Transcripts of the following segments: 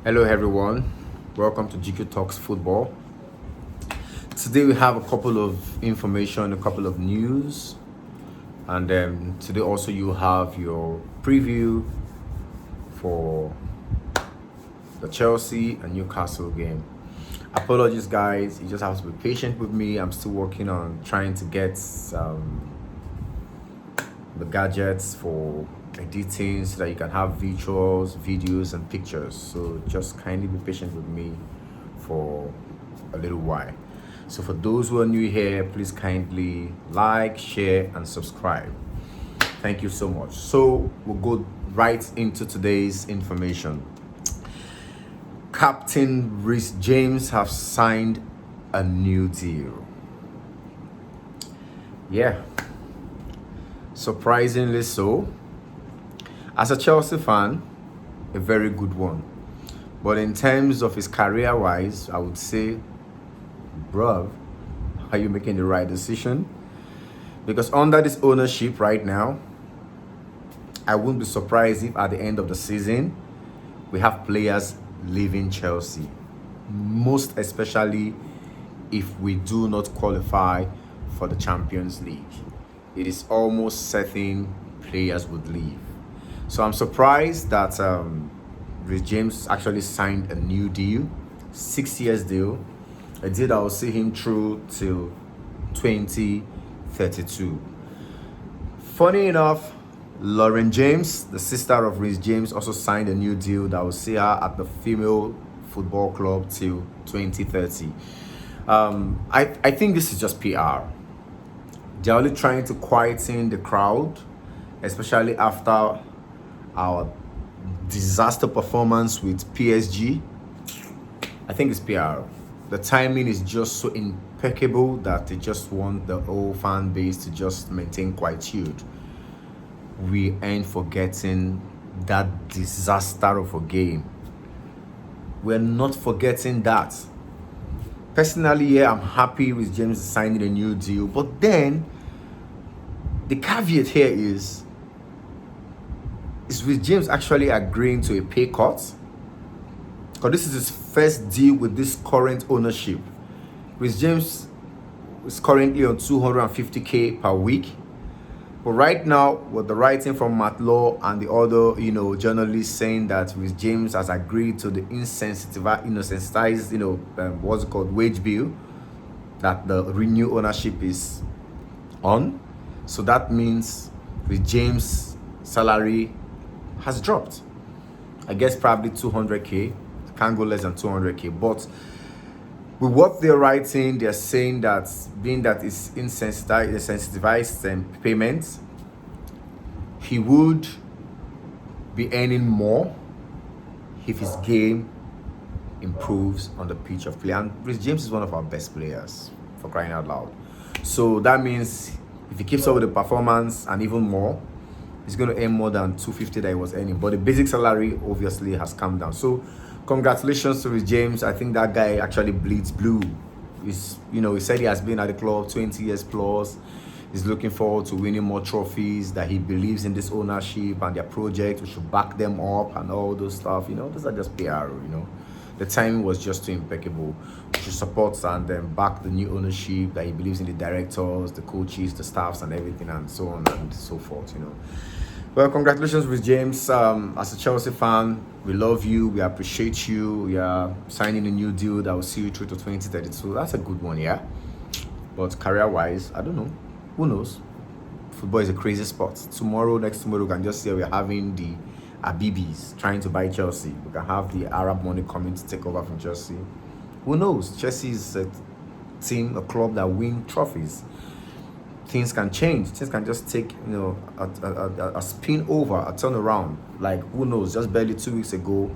Hello everyone, welcome to GQ Talks Football. Today we have a couple of information, a couple of news, and today also you have your preview for the Chelsea and Newcastle game. Apologies guys, you just have to be patient with me. I'm still working on trying to get the gadgets for editing so that you can have visuals, videos, and pictures. So just kindly be patient with me for a little while. So for those who are new here, please kindly like, share, and subscribe. Thank you so much. So we'll go right into today's information. Captain Reece James has signed a new deal. Yeah, surprisingly so. As a Chelsea fan, a very good one. But in terms of his career-wise, I would say, bruv, are you making the right decision? Because under this ownership right now, I wouldn't be surprised if at the end of the season, we have players leaving Chelsea. Most especially if we do not qualify for the Champions League. It is almost certain players would leave. So I'm surprised that Reece James actually signed a new deal, 6 years deal, a deal that will see him through till 2032. Funny enough, Lauren James, the sister of Reece James, also signed a new deal that will see her at the female football club till 2030. I think this is just PR. They're only trying to quieten the crowd, especially after our disaster performance with PSG. I think it's PR. The timing is just so impeccable that they just want the whole fan base to just maintain quietude. We ain't forgetting that disaster of a game. We're not forgetting that. Personally, yeah, I'm happy with James signing a new deal, but then the caveat here is with James actually agreeing to a pay cut? Because this is his first deal with this current ownership. Reece James is currently on 250k per week. But right now, with the writing from Matt Law and the other, journalists saying that Reece James has agreed to the sensitized, what's it called, wage bill that the renew ownership is on. So that means Reece James' salary has dropped. I guess probably 200k. Can't go less than 200k. But with what they're writing, they're saying that being that it's insensitivized payments, he would be earning more if his game improves on the pitch of play. And Reece James is one of our best players, for crying out loud. So that means if he keeps up with the performance and even more, he's going to earn more than 250 that he was earning. But the basic salary obviously has come down. So congratulations to Reece James. I think that guy actually bleeds blue. He said he has been at the club 20 years plus. He's looking forward to winning more trophies, that he believes in this ownership and their project. We should back them up and all those stuff. Those are just PR, The timing was just too impeccable. We should support and then back the new ownership, that he believes in the directors, the coaches, the staffs, and everything, and so on and so forth, Well, congratulations with James. As a Chelsea fan, we love you. We appreciate you. We are signing a new deal that will see you through to 2032. That's a good one, yeah? But career-wise, I don't know. Who knows? Football is a crazy sport. Next tomorrow, we can just say we're having the Abibis trying to buy Chelsea. We can have the Arab money coming to take over from Chelsea. Who knows? Chelsea is a team, a club that win trophies. Things can change. Things can just take, a spin over, a turnaround. Like, who knows? Just barely 2 weeks ago,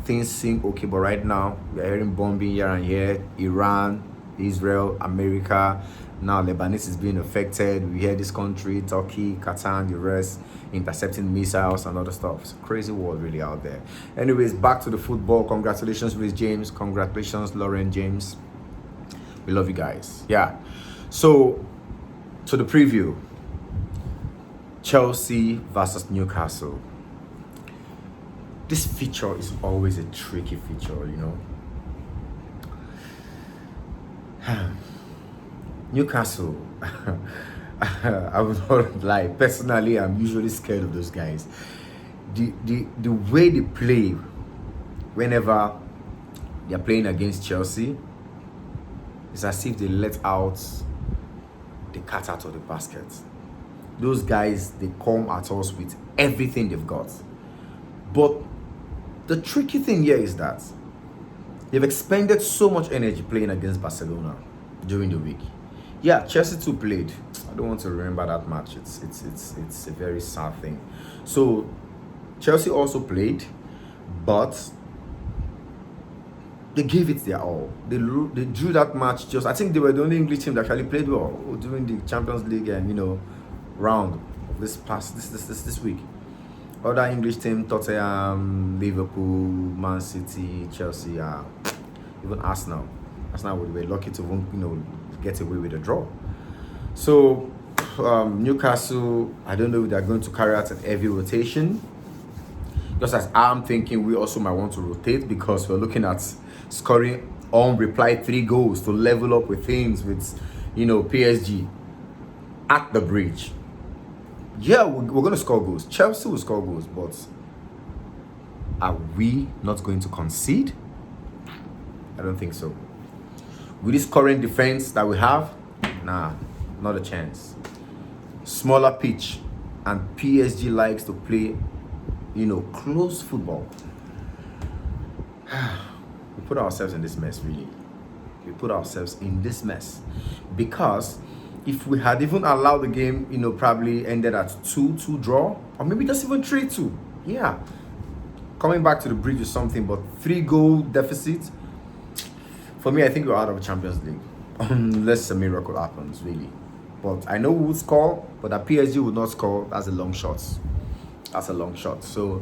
things seem okay. But right now, we're hearing bombing here and here. Iran, Israel, America. Now, Lebanese is being affected. We hear this country, Turkey, Qatar, and the rest, intercepting missiles and other stuff. It's a crazy world really out there. Anyways, back to the football. Congratulations, Reece James. Congratulations, Lauren James. We love you guys. Yeah. So, to the preview. Chelsea versus Newcastle. this feature is always a tricky feature, you know. Newcastle, I would not lie. Personally, I'm usually scared of those guys. The way they play whenever they're playing against Chelsea, it's as if they let out the cat out of the basket. Those guys, they come at us with everything they've got. But the tricky thing here is that they've expended so much energy playing against Barcelona during the week. Yeah, Chelsea too played. I don't want to remember that match. It's a very sad thing. So Chelsea also played, but they gave it their all. They drew that match. Just, I think they were the only English team that actually played well during the Champions League and round of this week. Other English team, Tottenham, Liverpool, Man City, Chelsea, even Arsenal. Arsenal were lucky to get away with a draw. So Newcastle, I don't know if they're going to carry out an heavy rotation. Just as I'm thinking, we also might want to rotate because we're looking at scoring unreplied 3 goals to level up with things with PSG at the bridge. Yeah, we're going to score goals. Chelsea will score goals, but are we not going to concede? I don't think so. With this current defense that we have, nah, not a chance. Smaller pitch, and PSG likes to play, close football. We put ourselves in this mess, really. We put ourselves in this mess because if we had even allowed the game, probably ended at 2-2 draw, or maybe just even 3-2. Yeah, coming back to the bridge or something, but 3-goal deficit. For me, I think we're out of the Champions League unless a miracle happens, really. But I know we would score, but that PSG would not score. That's a long shot. That's a long shot. So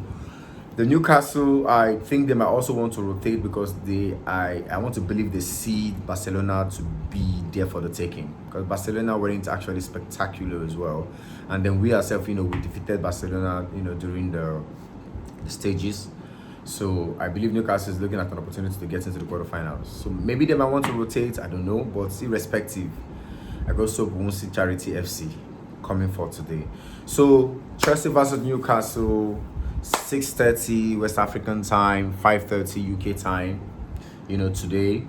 the Newcastle, I think they might also want to rotate because I want to believe they see Barcelona to be there for the taking, because Barcelona weren't actually spectacular as well. And then we ourselves, we defeated Barcelona, during the stages. So I believe Newcastle is looking at an opportunity to get into the quarterfinals. So maybe they might want to rotate. I don't know, but irrespective, I also won't see Charity FC coming for today. So Chelsea versus Newcastle, 6:30 West African time, 5:30 UK time. Today.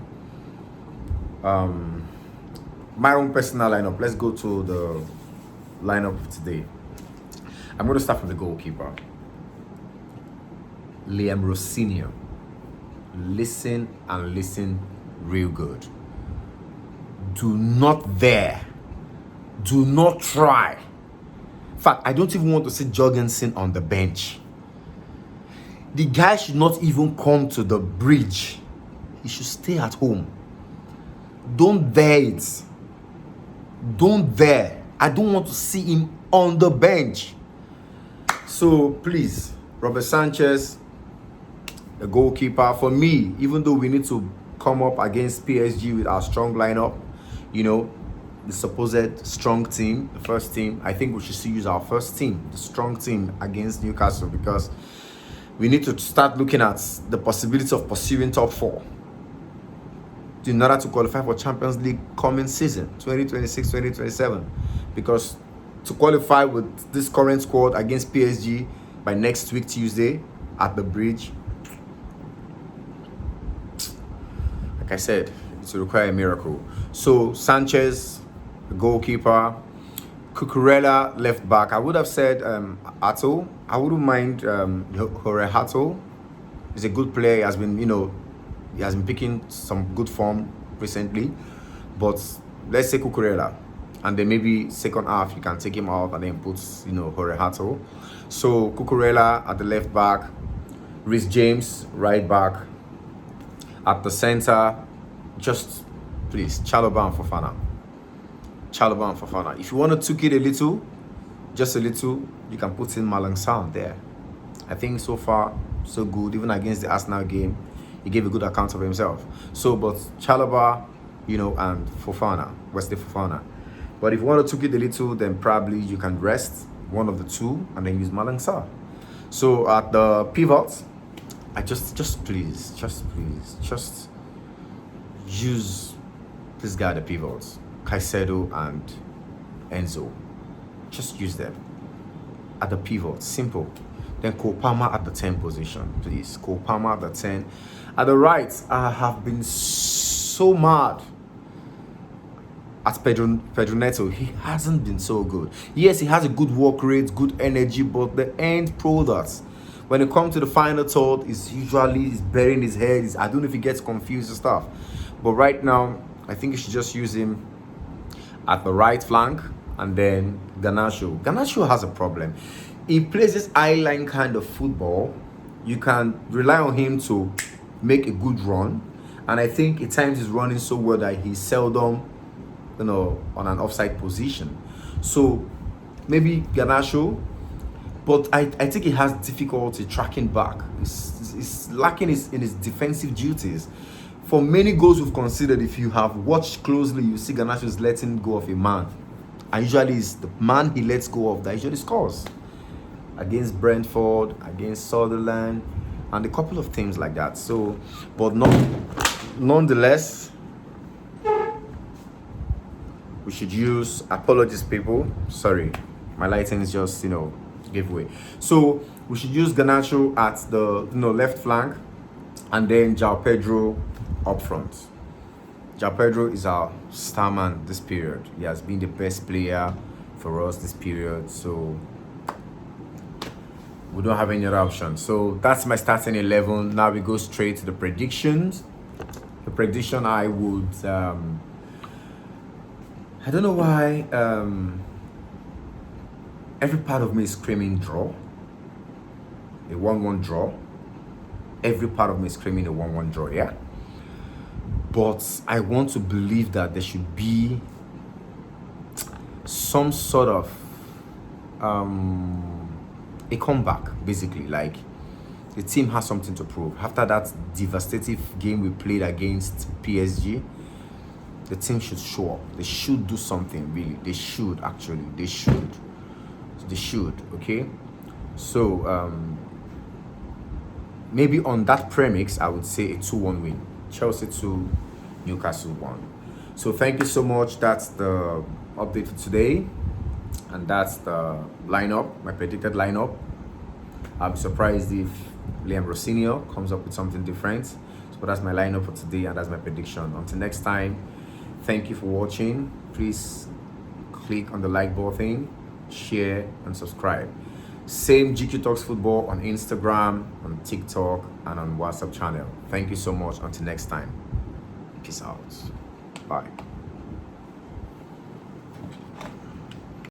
My own personal lineup. Let's go to the lineup of today. I'm going to start from the goalkeeper, Liam Rossinier. Listen and listen real good. Do not dare. Do not try. In fact, I don't even want to see Jorgensen on the bench. The guy should not even come to the bridge. He should stay at home. Don't dare it. Don't dare. I don't want to see him on the bench. So please, Robert Sanchez, the goalkeeper. For me, even though we need to come up against PSG with our strong lineup, the supposed strong team, the first team, I think we should still use our first team, the strong team against Newcastle, because we need to start looking at the possibility of pursuing top 4 in order to qualify for Champions League coming season 2026-2027, because to qualify with this current squad against PSG by next week Tuesday at the bridge, like I said, it will require a miracle. So Sanchez, the goalkeeper, Cucurella left back. I would have said Ato. I wouldn't mind Jorge Hato. He's a good player. He has been, he has been picking some good form recently. But let's say Cucurella, and then maybe second half you can take him out and then put Jorge Hato. So Cucurella at the left back, Reece James right back. At the center, just please, Chalobah and Fofana. Chalobah and Fofana. If you want to tweak it a little, just a little, you can put in Malang Sarr there. I think so far, so good. Even against the Arsenal game, he gave a good account of himself. So, but Chalobah, and Fofana, Wesley Fofana. But if you want to tweak it a little, then probably you can rest one of the two and then use Malang Sarr. So at the pivot, I just please, just use this guy the pivots, Caicedo and Enzo. Just use them at the pivot, simple. Then Cole Palmer at the 10 position, please. Cole Palmer at the 10. At the right, I have been so mad at Pedro Neto. He hasn't been so good. Yes, he has a good work rate, good energy, but the end product, when it comes to the final third, is usually burying his head. I don't know if he gets confused and stuff. But right now, I think you should just use him at the right flank, and then Garnacho. Garnacho has a problem. He plays this eye-line kind of football. You can rely on him to make a good run, and I think at times he's running so well that he's seldom, on an offside position. So maybe Garnacho, but I think he has difficulty tracking back. He's lacking in his defensive duties. For many goals we've considered, if you have watched closely, you see Garnacho is letting go of a man, and usually it's the man he lets go of that usually scores. Against Brentford, against Sunderland, and a couple of teams like that. So, but nonetheless, we should use, apologies people, sorry, my lighting is just, give way. So we should use Garnacho at the left flank, and then João Pedro up front. João Pedro is our star man this period. He has been the best player for us this period, so we don't have any other option. So that's my starting 11. Now we go straight to the predictions. The prediction I would, I don't know why, every part of me is screaming draw. A 1-1 draw. Every part of me is screaming a 1-1 draw, yeah? But I want to believe that there should be some sort of a comeback, basically. Like, the team has something to prove. After that devastating game we played against PSG, the team should show up. They should do something, really. They should, actually. They should. They should, okay? So, maybe on that premise, I would say a 2-1 win. Chelsea 2, Newcastle 1. So, thank you so much. That's the update for today. And that's the lineup, my predicted lineup. I'll be surprised if Liam Rosinio comes up with something different. So that's my lineup for today, and that's my prediction. Until next time, thank you for watching. Please click on the like button, share, and subscribe. Same GQ Talks Football on Instagram, on TikTok, and on WhatsApp channel. Thank you so much. Until next time, peace out. Bye.